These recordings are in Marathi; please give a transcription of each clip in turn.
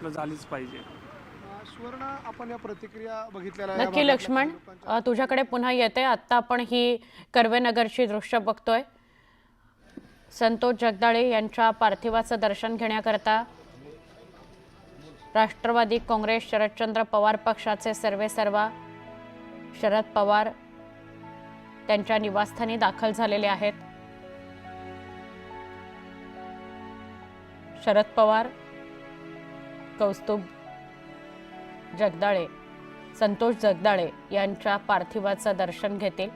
आपलं झालीच पाहिजे. सुवर्ण, आपण या प्रतिक्रिया बघितलेल्या या नक्की भागातल्या काही लक्ष्मण, लोकांच्या तुझ्याकडे पुन्हा येते. आत्ता आपण ही कर्वेनगरची दृश्य बघतोय. संतोष जगदाळे यांच्या पार्थिवाचं दर्शन घेण्याकरता राष्ट्रवादी काँग्रेस शरदचंद्र पवार पक्षाचे सर्वेसर्वा शरद पवार त्यांच्या निवासस्थानी दाखल झालेले आहेत. शरद पवार, कौस्तुभ जगदाळे, संतोष जगदाळे यांच्या पार्थिवाचं दर्शन घेतील.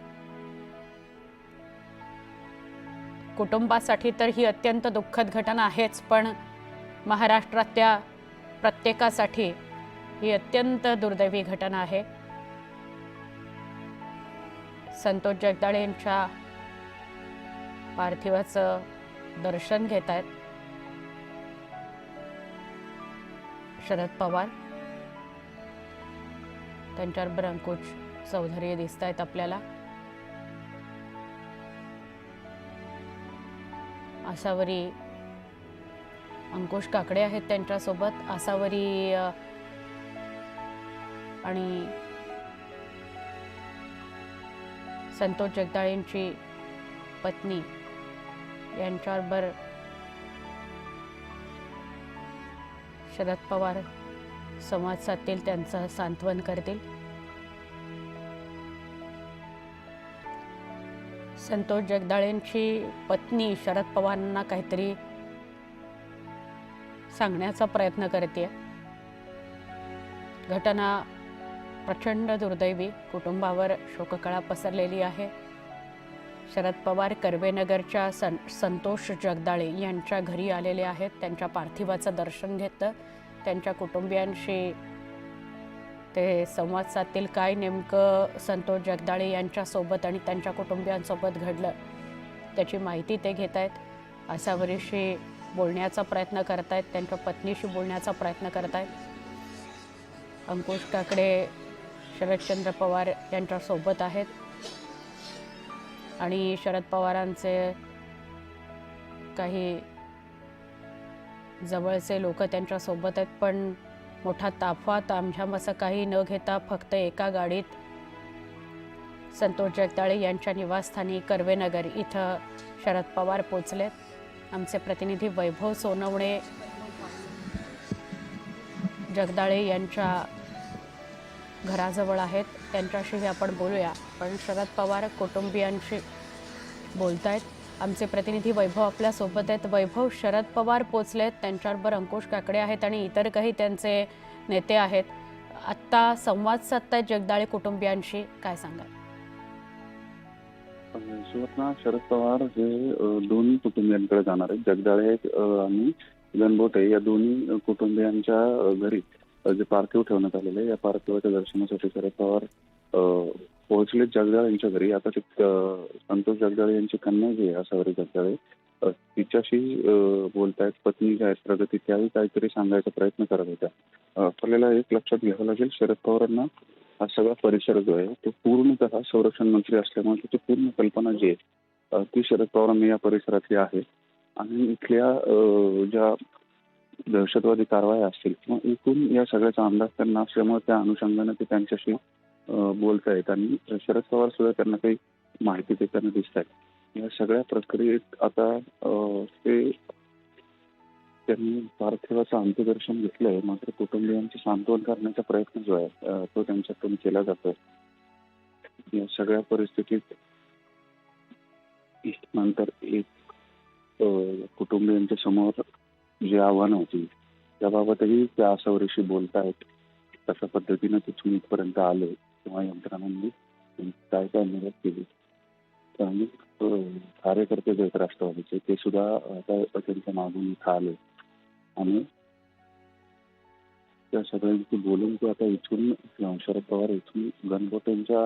कुटुंबासाठी तर ही अत्यंत दुःखद घटना आहेच, पण महाराष्ट्रातल्या प्रत्येकासाठी ही अत्यंत दुर्दैवी घटना आहे. संतोष जगदाळे यांच्या पार्थिवाचं दर्शन घेत आहेत शरद पवार. त्यांच्याबरोबर अंकुश चौधरी दिसत आहेत आपल्याला. आसावरी अंकुश काकडे आहेत त्यांच्यासोबत. आसावरी आणि संतोष जगदाळेंची पत्नी यांच्याबरोबर शरद पवार संवाद साधतील, त्यांचं सांत्वन करतील. संतोष जगदाळेंची पत्नी शरद पवारांना काहीतरी सांगण्याचा प्रयत्न करते. घटना प्रचंड दुर्दैवी, कुटुंबावर शोककळा पसरलेली आहे. शरद पवार कर्वेनगरच्या संतोष जगदाळे यांच्या घरी आलेले आहेत. त्यांच्या पार्थिवाचं दर्शन घेतलं. त्यांच्या कुटुंबियांशी ते संवाद साधतील. काय नेमकं संतोष जगदाळे यांच्यासोबत आणि त्यांच्या कुटुंबियांसोबत घडलं त्याची माहिती ते घेत आहेत. आसावरीशी बोलण्याचा प्रयत्न करतायत, त्यांच्या पत्नीशी बोलण्याचा प्रयत्न करतायत. अंकुश काकडे शरदचंद्र पवार यांच्यासोबत आहेत आणि शरद पवारांचे काही जवळचे लोक त्यांच्यासोबत आहेत. पण मोठा ताफा तामझाम असं काही न घेता फक्त एका गाडीत संतोष जगदाळे यांच्या निवासस्थानी कर्वेनगर इथं शरद पवार पोचलेत. आमचे प्रतिनिधी वैभव सोनवणे जगदाळे यांच्या घराजवळ आहेत, त्यांच्याशीही आपण बोलूया. पण शरद पवार कुटुंबियांशी बोलतायत. आमचे प्रतिनिधी वैभव आपल्यासोबत आहेत. वैभव, शरद पवार पोचलेत, त्यांच्याबरोबर अंकुश काकडे आहेत आणि इतर काही त्यांचे नेते आहेत. आत्ता संवाद साधतायत जगदाळे कुटुंबियांशी, काय सांगाल? सुवर्णा, शरद पवार हे दोन्ही कुटुंबियांकडे जाणार आहेत. जगदाळे आणि गणबोटे या दोन्ही कुटुंबियांच्या घरी जे पार्थिव ठेवण्यात आलेले आहे, या पार्थिवाच्या दर्शनासाठी शरद पवार पोहोचले जगदाळे यांच्या घरी. आता ते संतोष जगदाळे यांची कन्या जी आहे आसावरी जगदाळे, तिच्याशी बोलतायत. पत्नी जी आहेत प्रगती, त्याही काहीतरी सांगायचा प्रयत्न करत होत्या. आपल्याला एक लक्षात घ्यावं लागेल, शरद पवारांना हा सगळा परिसर जो आहे तो पूर्णतः संरक्षण मंत्री असल्यामुळे त्याची पूर्ण कल्पना जी आहे ती शरद पवारांनी या परिसरातली आहे. आणि इथल्या ज्या दहशतवादी कारवाया असतील किंवा एकूण या सगळ्याचा अंदाज त्यांना असल्यामुळे त्या अनुषंगाने ते त्यांच्याशी बोलतायत आणि शरद पवार सुद्धा त्यांना काही माहिती देताना दिसत आहेत. या सगळ्या प्रक्रियेत आता ते त्यांनी पार्थिवाचं अंत्यदर्शन घेतलंय, मात्र कुटुंबियांचे सांत्वन करण्याचा प्रयत्न जो आहे तो त्यांच्याकडून केला जातोय. या सगळ्या परिस्थितीत नंतर एक कुटुंबियांच्या समोर जी आव्हानं होती त्याबाबतही त्या आसावरीशी बोलतायत. कशा पद्धतीनं तिथून इथपर्यंत आले किंवा यंत्रणांनी काय काय मदत केली. अनेक कार्यकर्ते जे आहेत राष्ट्रवादीचे ते सुद्धा आता त्यांच्या मागून इथं आले आणि त्या सगळ्यांशी बोलून ते आता इथून शरद पवार इथून गणबोटेंच्या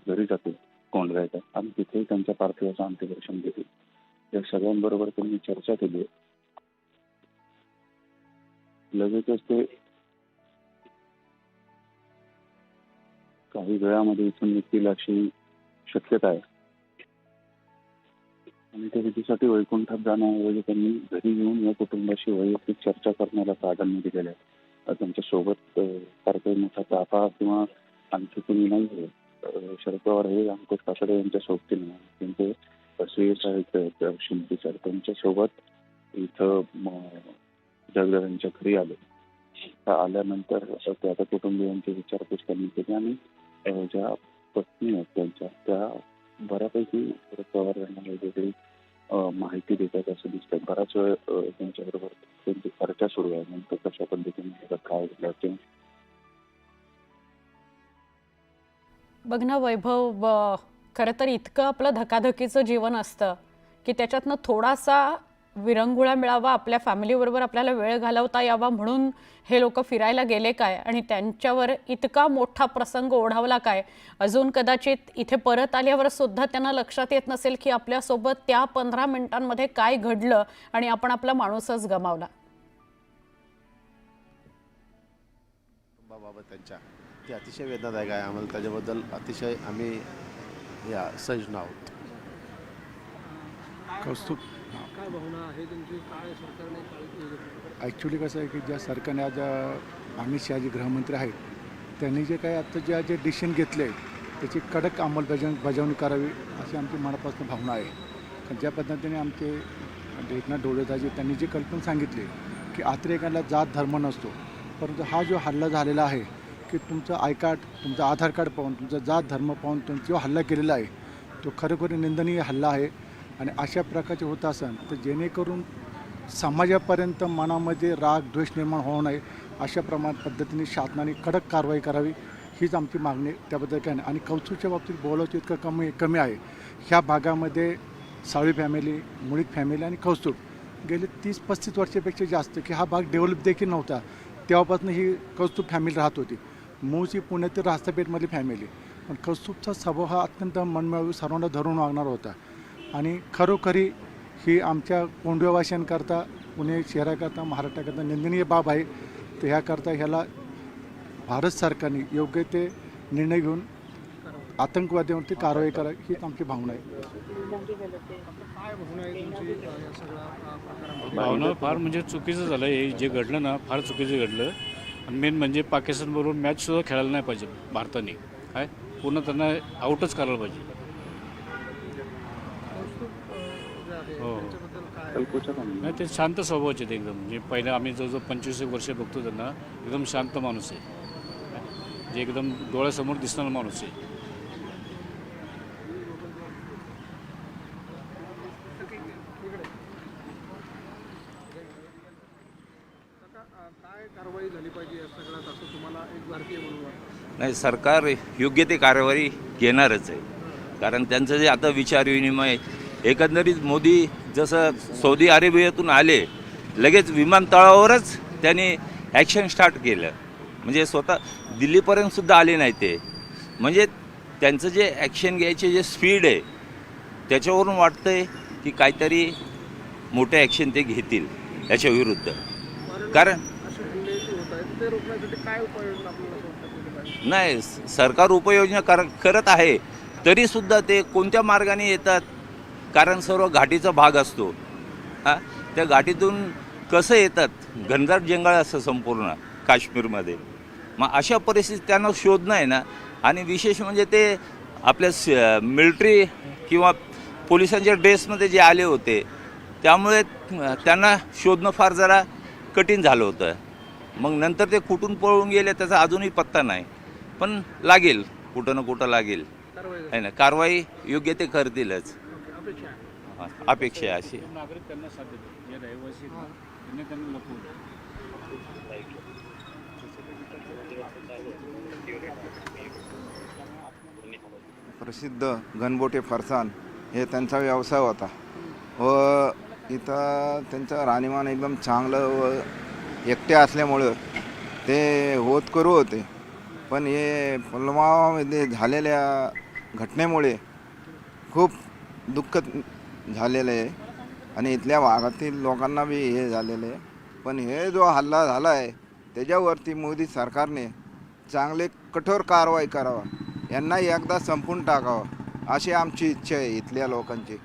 घरी जातील कोंडगायच्या आणि तिथे त्यांच्या पार्थिवाचं अंत्यदर्शन घेतील. या सगळ्यांबरोबर त्यांनी चर्चा केली आहे. लगेचच ते काही वेळामध्ये इथून निघतील अशी शक्यता आहे आणि त्या विधीसाठी वैकुंठात जाण्याऐवजी त्यांनी घरी येऊन या कुटुंबाशी वैयक्तिक चर्चा करण्याला प्राधान्य दिलेलं आहे. त्यांच्या सोबत फार काही मोठा चाफा किंवा आणखी कुणी नाही आहे. शरद पवार हे अंकुश काकडे यांच्या सोबतीने त्यांचे CS आहेत शिंपी सर, त्यांच्यासोबत इथं जगदाळे यांच्या घरी आले. आल्यानंतर ते आता कुटुंबियांची विचारपूस करण्यात केली आणि ज्या पत्नी आहेत त्यांच्या त्या बऱ्यापैकी शरद पवार यांना वेगवेगळी माहिती देतात असं दिसतं. बराच वेळ त्यांच्याबरोबर त्यांची चर्चा सुरू आहे. नंतर कशा पद्धतीने काय घडलं बघ ना वैभव, खरं तर इतकं आपलं धकाधकीचं जीवन असतं की त्याच्यातनं थोडासा विरंगुळा मिळावा, आपल्या फॅमिलीबरोबर आपल्याला वेळ घालवता यावा म्हणून हे लोक फिरायला गेले काय आणि त्यांच्यावर इतका मोठा प्रसंग ओढावला काय. अजून कदाचित इथे परत आल्यावर सुद्धा त्यांना लक्षात येत नसेल की आपल्यासोबत त्या 15 मिनिटांमध्ये काय घडलं आणि आपण आपला माणूसच गमावला. बाबा त्यांच्या ते अतिशय वेदनादायक आहे. आम्हाला त्याच्याबद्दल अतिशय आम्ही या सजन आहोत. कौस्तुभ काय भावना आहे तुमची, काय सरकारने ॲक्च्युली कसं आहे की ज्या सरकारने आज अमित शहाजी गृहमंत्री आहेत त्यांनी जे काय आता जे डिसिशन घेतले त्याची कडक अंमलबजावणी करावी अशी आमची मनापासून भावना आहे. कारण ज्या पद्धतीने आमचे एकनाथ डोळेदाजी त्यांनी जी कल्पना सांगितली की अतिरेकाला जात धर्म नसतो, परंतु हा जो हल्ला झालेला आहे की तुमचं आय कार्ड, तुमचं आधार कार्ड पाहून, तुमचा जात धर्म पाहून जो हल्ला केलेला आहे तो खरोखर निंदनीय हल्ला आहे. आणि अशा प्रकारचे होत असेल तर जेणेकरून समाजापर्यंत मनामध्ये राग द्वेष निर्माण होऊ नये अशा पद्धतीने शासनाने कडक कारवाई करावी हीच आमची मागणी आहे. त्याबद्दल काय नाही. आणि कौस्तुभच्या बाबतीत बोलायचं इतकं कमी आहे. ह्या भागामध्ये साळवी फॅमिली, मुळीक फॅमिली आणि कौस्तुभ गेले 30-35 वर्षापेक्षा जास्त की हा भाग डेव्हलप देखील नव्हता. तेव्हापासून ही कौस्तुभ फॅमिली राहत होती. मूळची पुण्यातील रास्तापेठमधली फॅमिली, पण कौस्तुभचा स्वभाव हा अत्यंत मनमिळावू, सर्वांना धरून वागणारा होता. आणि खरोखरी ही आमच्या कोंडव्यावासियांकरता, पुणे शहराकरता, महाराष्ट्राकरता निंदनीय बाब आहे. तर ह्याकरता ह्याला भारत सरकारने योग्य ते निर्णय घेऊन आतंकवाद्यांवरती कारवाई करावी हीच आमची भावना आहे. भावना फार म्हणजे चुकीचं झालं. हे जे घडलं ना फार चुकीचं घडलं. आणि मेन म्हणजे पाकिस्तानबरोबर मॅचसुद्धा खेळायला नाही पाहिजे भारताने. काय पूर्ण त्यांना आऊटच करायला पाहिजे. हो नाही, ते शांत स्वभावाचे ते एकदम. म्हणजे पहिले आम्ही जवळजवळ 25 वर्ष बघतो त्यांना, एकदम शांत माणूस आहे, जे एकदम डोळ्यासमोर दिसणारा माणूस आहे. काय कारवाई झाली पाहिजे या सगळ्यात असं तुम्हाला एक भारतीय म्हणून वाटतं? नाही, सरकार योग्य ते कारवाई घेणारच आहे. कारण त्यांचं जे आता विचारविनिमय एकंदरीत मोदी जसं सौदी अरेबियातून आले लगेच विमानतळावरच त्यांनी ॲक्शन स्टार्ट केलं. म्हणजे स्वतः दिल्लीपर्यंतसुद्धा आले नाही ते. म्हणजे त्यांचं जे ॲक्शन घ्यायचे जे स्पीड आहे त्याच्यावरून वाटतं आहे की काहीतरी मोठे ॲक्शन ते घेतील याच्या विरुद्ध. कारण नाही, सरकार उपाययोजना करत आहे तरीसुद्धा ते कोणत्या मार्गाने येतात. कारण सर्व घाटीचा भाग असतो. त्या घाटीतून कसं येतात, घनदाट जंगल असतं संपूर्ण काश्मीरमध्ये. मग अशा परिस्थितीत त्यांना शोधणं आहे ना. आणि विशेष म्हणजे ते आपल्या मिलिटरी किंवा पोलिसांच्या ड्रेसमध्ये जे आले होते त्यामुळे त्यांना शोधणं फार जरा कठीण झालं होतं. मग नंतर ते कुठून पळून गेले त्याचा अजूनही पत्ता नाही. पण लागेल, कुठं ना कुठं लागेल आहे ना. कारवाई योग्य ते करतीलच, अपेक्षा आहे अशी. नागरिक त्यांना साथ देतात, जे रहिवासी त्यांना लपवलं. प्रसिद्ध गणबोटे फरसाण हे त्यांचा व्यवसाय होता व इथं त्यांचं राहणीमान एकदम चांगलं व एकटे असल्यामुळं ते होतकरू होते. पण हे पुलवामामध्ये झालेल्या घटनेमुळे खूप दुःख झालेलं आहे आणि इथल्या भागातील लोकांना बी हे झालेलं आहे. पण हे जो हल्ला झाला आहे त्याच्यावरती मोदी सरकारने चांगले कठोर कारवाई करावा, यांना एकदा संपून टाकावं अशी आमची इच्छा आहे इथल्या लोकांची.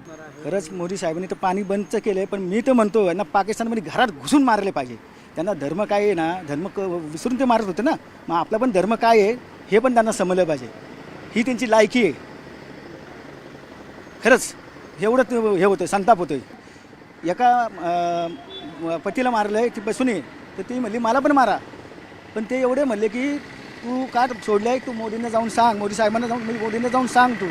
खरंच मोदी साहेबांनी तर पाणी बंदच केलं आहे, पण मी तर म्हणतो यांना पाकिस्तानमध्ये घरात घुसून मारले पाहिजे. त्यांना धर्म काय आहे ना, विसरून ते मारत होते ना. मग आपला पण धर्म काय आहे हे पण त्यांना समजलं पाहिजे. ही त्यांची लायकी आहे. खरंच एवढं हे होतं, संताप होतं. एका पतीला मारलं आहे ती बसून आहे, तर ती म्हणली मला पण मारा. पण ते एवढे म्हणले की तू का सोडलं आहे, तू मोदींना जाऊन सांग, मोदी साहेबांना जाऊन, मोदींना जाऊन सांग तू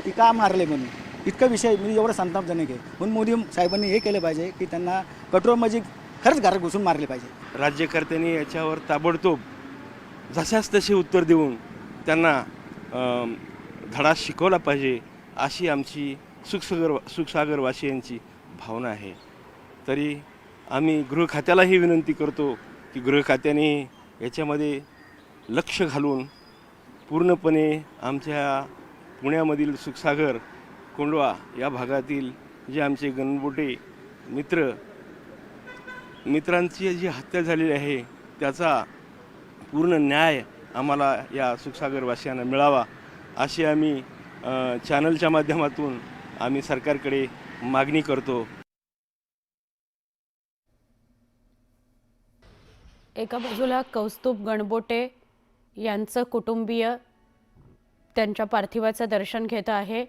की का मारले म्हणून. इतका विषय म्हणजे एवढा संतापजनक आहे. म्हणून मोदी साहेबांनी हे केलं पाहिजे की त्यांना कठोर म्हणजे खरंच घरात घुसून मारले पाहिजे. राज्यकर्त्यांनी याच्यावर ताबडतोब जशाच तसे उत्तर देऊन त्यांना धडा शिकवला पाहिजे, अशी आमची सुखसागरवासियांची भावना आहे. तरी आम्ही गृह खात्यालाही विनंती करतो की गृह खात्याने याच्यामध्ये लक्ष घालून पूर्णपणे आमच्या पुण्यामधील सुखसागर कोंडवा या भागातील जे आमचे गणबोटे मित्रांची जी हत्या झालेली आहे त्याचा पूर्ण न्याय आम्हाला या सुखसागरवासियांना मिळावा, अशी आम्ही चॅनलच्या माध्यमातून आम्ही सरकारकडे मागणी करतो. एका बाजूला कौस्तुभ गणबोटे यांचं कुटुंबीय त्यांच्या पार्थिवाचं दर्शन घेत आहे,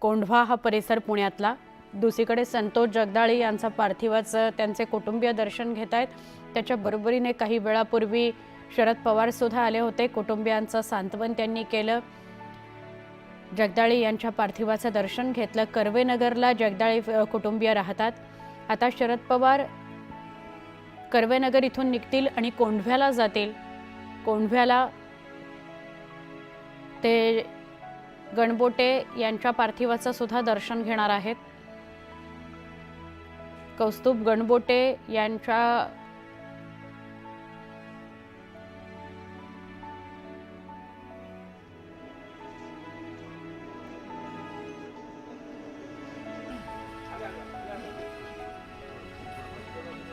कोंढवा हा परिसर पुण्यातला. दुसरीकडे संतोष जगदाळे यांचा पार्थिवाचं त्यांचे कुटुंबीय दर्शन घेत आहेत. त्याच्या बरोबरीने काही वेळापूर्वी शरद पवार सुद्धा आले होते. कुटुंबियांचं सांत्वन त्यांनी केलं. जगदाळे यांच्या पार्थिवाचं दर्शन घेतलं. कर्वेनगरला जगदाळे कुटुंबीय राहतात. आता शरद पवार कर्वेनगर इथून निघतील आणि कोंढव्याला जातील. कोंढव्याला ते गणबोटे यांच्या पार्थिवाचं सुद्धा दर्शन घेणार आहेत. कौस्तुभ गणबोटे यांच्या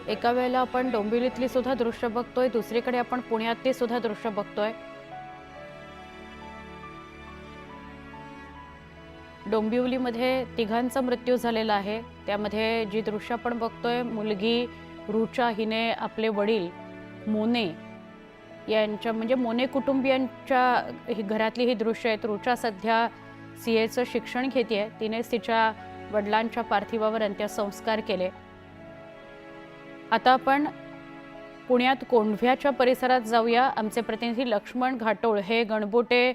एका वेळेला आपण डोंबिवलीतली सुद्धा दृश्य बघतोय, दुसरीकडे आपण पुण्यातली सुद्धा दृश्य बघतोय. डोंबिवलीमध्ये तिघांचा मृत्यू झालेला आहे. त्यामध्ये जी दृश्य आपण बघतोय, मुलगी रुचा हिने आपले वडील मोने यांच्या म्हणजे मोने कुटुंबियांच्या घरातली ही दृश्य आहेत. रुचा सध्या CAचं शिक्षण घेते. तिनेच तिच्या वडिलांच्या पार्थिवावर अंत्यसंस्कार केले. आता आपण पुण्यात कोंढव्याच्या परिसरात जाऊया. आमचे प्रतिनिधी लक्ष्मण घाटोळ हे गणबोटे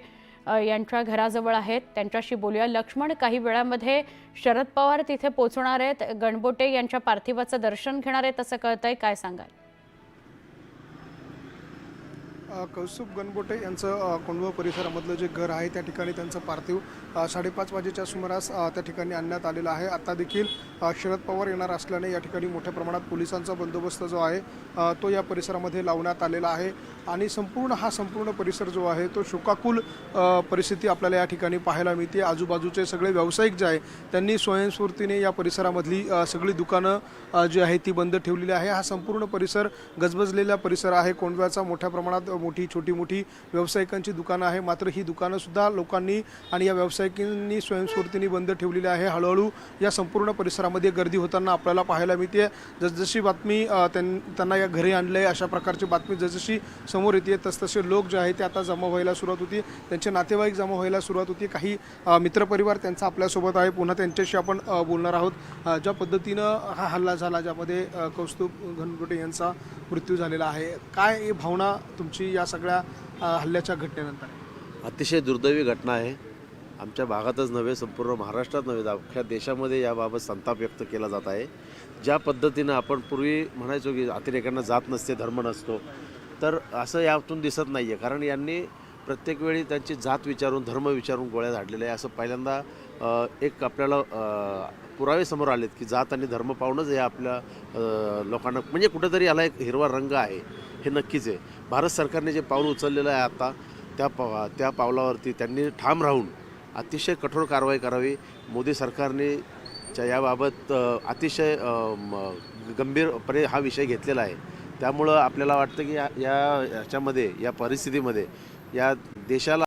यांच्या घराजवळ आहेत, त्यांच्याशी बोलूया. लक्ष्मण, काही वेळामध्ये शरद पवार तिथे पोहोचणार आहेत, गणबोटे यांच्या पार्थिवाचं दर्शन घेणार आहेत असं कळतंय, काय सांगाल? कौस्तुभ गणबोटे यांचं कोंढवा परिसरामधलं जे घर आहे त्या ठिकाणी त्यांचं पार्थिव 5:30 वाजेच्या सुमारास त्या ठिकाणी आणण्यात आलेलं आहे. आता देखील शरद पवार येणार असल्याने या ठिकाणी मोठ्या प्रमाणात पोलिसांचा बंदोबस्त जो आहे तो या परिसरामध्ये लावण्यात आलेला आहे आणि संपूर्ण परिसर जो आहे तो शोकाकुल परिस्थिती आपल्याला या ठिकाणी पाहायला मिळते. आजूबाजूचे सगळे व्यावसायिक जे आहे त्यांनी स्वयंस्फूर्तीने या परिसरामधली सगळी दुकानं जी आहे ती बंद ठेवलेली आहे. हा संपूर्ण परिसर गजबजलेला परिसर आहे. कोंढव्याचा मोठ्या प्रमाणात छोटी मोठी व्यावसायिकांची दुकानं आहे, मात्र ही दुकानं सुद्धा लोकांनी आणि या व्यावसायिकांनी स्वयंस्फूर्तीने बंद ठेवलेली आहे. हळूहळू या संपूर्ण परिसरामध्ये गर्दी होताना आपल्याला पाहायला मिळते. जसजशी बातमी त्यांना या घरी आणलंय अशा प्रकारची बातमी जसजशी समोर येते तसतसे लोक जे आहेत ते आता जमा व्हायला सुरुवात होती, त्यांचे नातेवाईक जमा व्हायला सुरुवात होती. काही मित्रपरिवार त्यांचा आपल्यासोबत आहे, पुन्हा त्यांच्याशी आपण बोलणार आहोत. ज्या पद्धतीनं हा हल्ला झाला ज्यामध्ये कौस्तुभ गणबोटे यांचा मृत्यू झालेला आहे, काय भावना तुमची या सगळ्या हल्ल्याच्या घटनेनंतर? अतिशय दुर्दैवी घटना आहे. आमच्या भागातच नव्हे, संपूर्ण महाराष्ट्रात नव्हे, अख्ख्या देशामध्ये याबाबत संताप व्यक्त केला जात आहे. ज्या पद्धतीनं आपण पूर्वी म्हणायचो की अतिरेक्यांना जात नसते, धर्म नसतो, तर असं यातून दिसत नाही आहे. कारण यांनी प्रत्येक वेळी त्यांची जात विचारून, धर्म विचारून गोळ्या झाडलेल्या आहे. असं पहिल्यांदा एक आपल्याला पुरावे समोर आलेत की जात आणि धर्म पाहूनच हे आपल्या लोकांना म्हणजे कुठेतरी याला एक हिरवा रंग आहे, हे नक्कीच आहे. भारत सरकारने जे पाऊल उचललेलं आहे आता त्या पावलावरती त्यांनी ठाम राहून अतिशय कठोर कारवाई करावी. मोदी सरकारने याबाबत अतिशय गंभीरपणे हा विषय घेतलेला आहे. त्यामुळं आपल्याला वाटतं की याच्यामध्ये, या परिस्थितीमध्ये या देशाला